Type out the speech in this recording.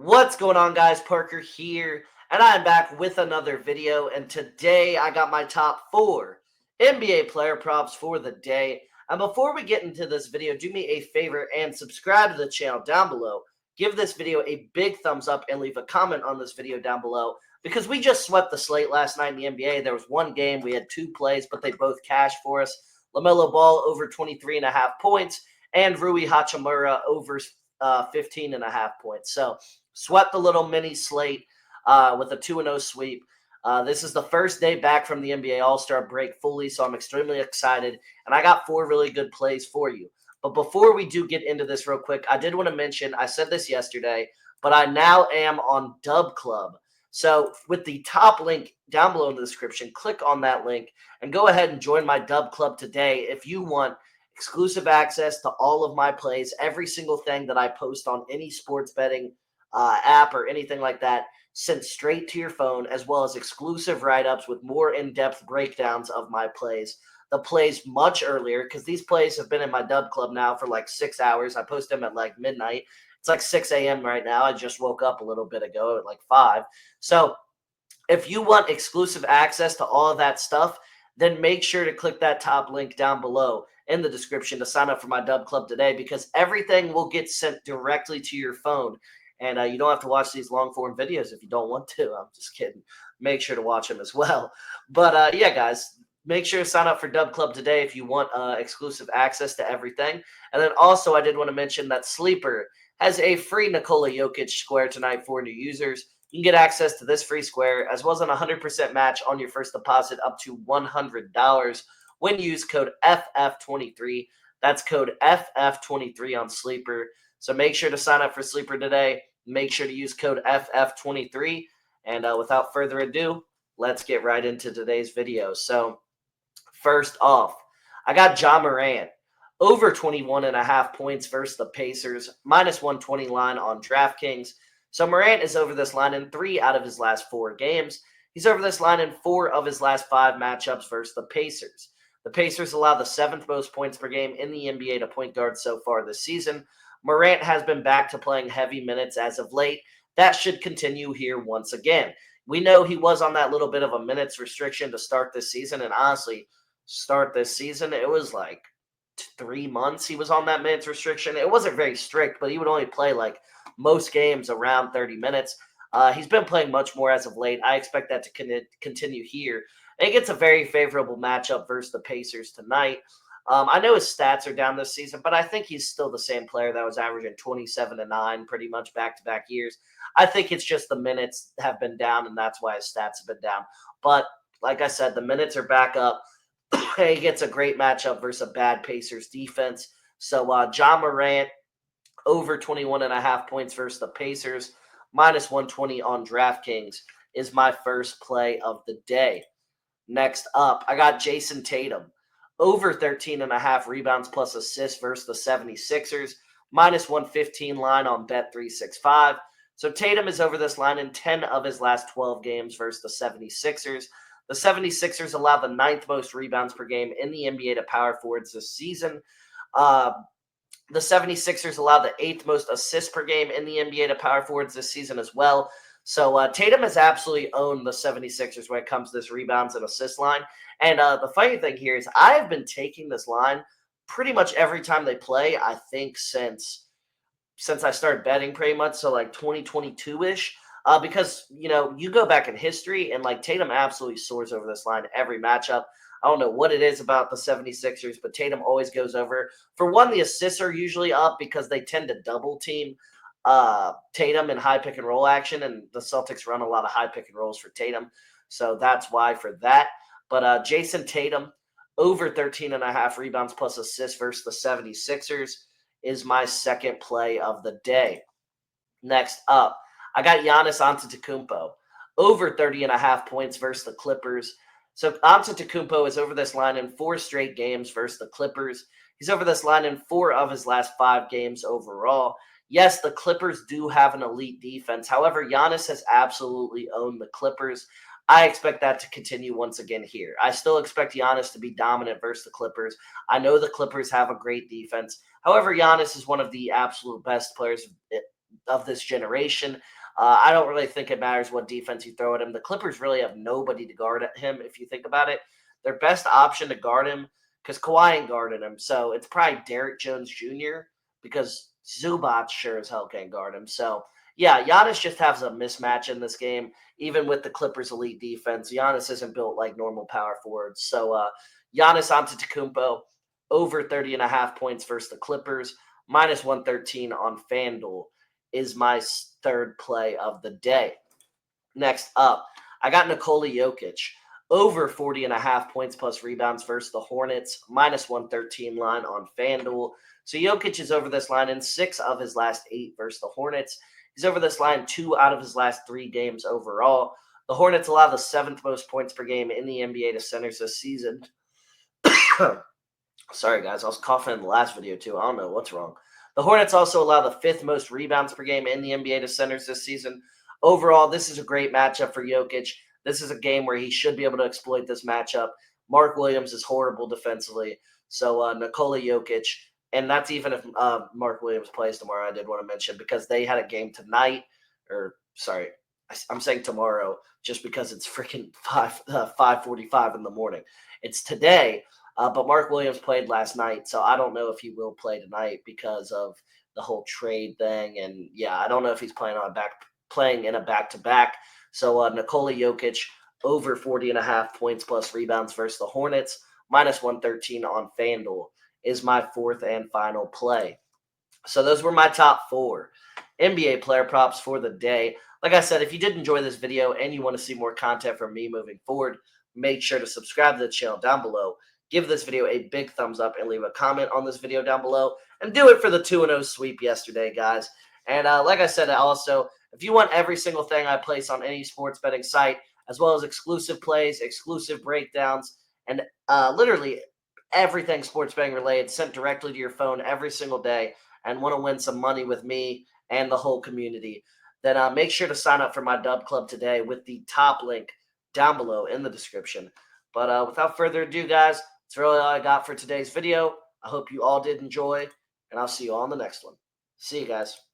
What's going on, guys? Parker here, and I'm back with another video. And today I got my top 4 NBA player props for the day. And before we get into this video, do me a favor and subscribe to the channel down below. Give this video a big thumbs up and leave a comment on this video down below because we just swept the slate last night in the NBA. There was one game, we had 2 plays, but they both cashed for us. LaMelo Ball over 23.5 points and Rui Hachimura over 15.5 points. So swept the little mini slate with a 2-0 sweep. This is the first day back from the NBA All-Star break fully, so I'm extremely excited. And I got 4 really good plays for you. But before we do get into this real quick, I did want to mention, I said this yesterday, but I now am on Dub Club. So with the top link down below in the description, click on that link and go ahead and join my Dub Club today if you want exclusive access to all of my plays, every single thing that I post on any sports betting app or anything like that, sent straight to your phone, as well as exclusive write-ups with more in-depth breakdowns of my plays. The plays much earlier, because these plays have been in my Dub Club now for like 6 hours. I post them at like midnight. It's like 6 a.m. right now. I just woke up a little bit ago at like 5. So if you want exclusive access to all of that stuff, then make sure to click that top link down below in the description to sign up for my Dub Club today, because everything will get sent directly to your phone. And you don't have to watch these long form videos if you don't want to. I'm just kidding. Make sure to watch them as well. But yeah, guys, make sure to sign up for Dub Club today if you want exclusive access to everything. And then also, I did want to mention that Sleeper has a free Nikola Jokic square tonight for new users. You can get access to this free square as well as an 100% match on your first deposit up to $100 when you use code FF23. That's code FF23 on Sleeper. So make sure to sign up for Sleeper today. Make sure to use code FF23. And without further ado, let's get right into today's video. So first off, I got Ja Morant over 21.5 points versus the Pacers, minus 120 line on DraftKings. So Morant is over this line in 3 out of his last 4 games. He's over this line in 4 of his last 5 matchups versus the Pacers. The Pacers allow the 7th most points per game in the NBA to point guards so far this season. Morant has been back to playing heavy minutes as of late. That should continue here once again. We know he was on that little bit of a minutes restriction to start this season, and honestly, it was like 3 months he was on that minutes restriction. It wasn't very strict, but he would only play like most games around 30 minutes. He's been playing much more as of late. I expect that to continue here. And he gets a very favorable matchup versus the Pacers tonight. I know his stats are down this season, but I think he's still the same player that was averaging 27-9 pretty much back-to-back years. I think it's just the minutes have been down, and that's why his stats have been down. But like I said, the minutes are back up. He gets a great matchup versus a bad Pacers defense. So Ja Morant over 21.5 points versus the Pacers, minus 120 on DraftKings is my first play of the day. Next up, I got Jason Tatum over 13.5 rebounds plus assists versus the 76ers, minus 115 line on Bet365. So Tatum is over this line in 10 of his last 12 games versus the 76ers. The 76ers allow the 9th most rebounds per game in the NBA to power forwards this season. The 76ers allow the 8th most assists per game in the NBA to power forwards this season as well. So Tatum has absolutely owned the 76ers when it comes to this rebounds and assist line. And the funny thing here is I've been taking this line pretty much every time they play, I think, since I started betting pretty much, so like 2022-ish. Because, you go back in history, and like Tatum absolutely soars over this line every matchup. I don't know what it is about the 76ers, but Tatum always goes over. For one, the assists are usually up because they tend to double team Tatum in high pick and roll action, and the Celtics run a lot of high pick and rolls for Tatum. So that's why for that. But Jason Tatum, over 13.5 rebounds plus assists versus the 76ers is my second play of the day. Next up, I got Giannis Antetokounmpo, over 30.5 points versus the Clippers. So Antetokounmpo is over this line in 4 straight games versus the Clippers. He's over this line in 4 of his last 5 games overall. Yes, the Clippers do have an elite defense. However, Giannis has absolutely owned the Clippers. I expect that to continue once again here. I still expect Giannis to be dominant versus the Clippers. I know the Clippers have a great defense. However, Giannis is one of the absolute best players of this generation. I don't really think it matters what defense you throw at him. The Clippers really have nobody to guard at him, if you think about it. Their best option to guard him, because Kawhi ain't guarding him, so it's probably Derrick Jones Jr., because Zubac sure as hell can't guard him. So, yeah, Giannis just has a mismatch in this game, even with the Clippers' elite defense. Giannis isn't built like normal power forwards. So, Giannis Antetokounmpo, over 30.5 points versus the Clippers, minus 113 on Fanduel is my third play of the day. Next up, I got Nikola Jokic, over 40.5 points plus rebounds versus the Hornets, minus 113 line on FanDuel. So Jokic is over this line in 6 of his last 8 versus the Hornets. He's over this line 2 out of his last 3 games overall. The Hornets allow the 7th most points per game in the NBA to centers this season. Sorry, guys. I was coughing in the last video, too. I don't know what's wrong. The Hornets also allow the 5th most rebounds per game in the NBA to centers this season. Overall, this is a great matchup for Jokic. This is a game where he should be able to exploit this matchup. Mark Williams is horrible defensively. So Nikola Jokic, and that's even if Mark Williams plays tomorrow, I did want to mention, because they had a game tonight, or sorry, I'm saying tomorrow just because it's freaking 5:45 in the morning. It's today. But Mark Williams played last night, so I don't know if he will play tonight because of the whole trade thing. And yeah, I don't know if he's playing in a back-to-back. So Nikola Jokic, over 40.5 points plus rebounds versus the Hornets, minus 113 on FanDuel is my fourth and final play. So those were my top 4 NBA player props for the day. Like I said, if you did enjoy this video and you want to see more content from me moving forward, make sure to subscribe to the channel down below. Give this video a big thumbs up and leave a comment on this video down below. And do it for the 2-0 sweep yesterday, guys. And like I said, also, if you want every single thing I place on any sports betting site, as well as exclusive plays, exclusive breakdowns, and literally everything sports betting related sent directly to your phone every single day, and want to win some money with me and the whole community, then make sure to sign up for my Dub Club today with the top link down below in the description. But without further ado, guys, that's really all I got for today's video. I hope you all did enjoy, and I'll see you all in the next one. See you guys.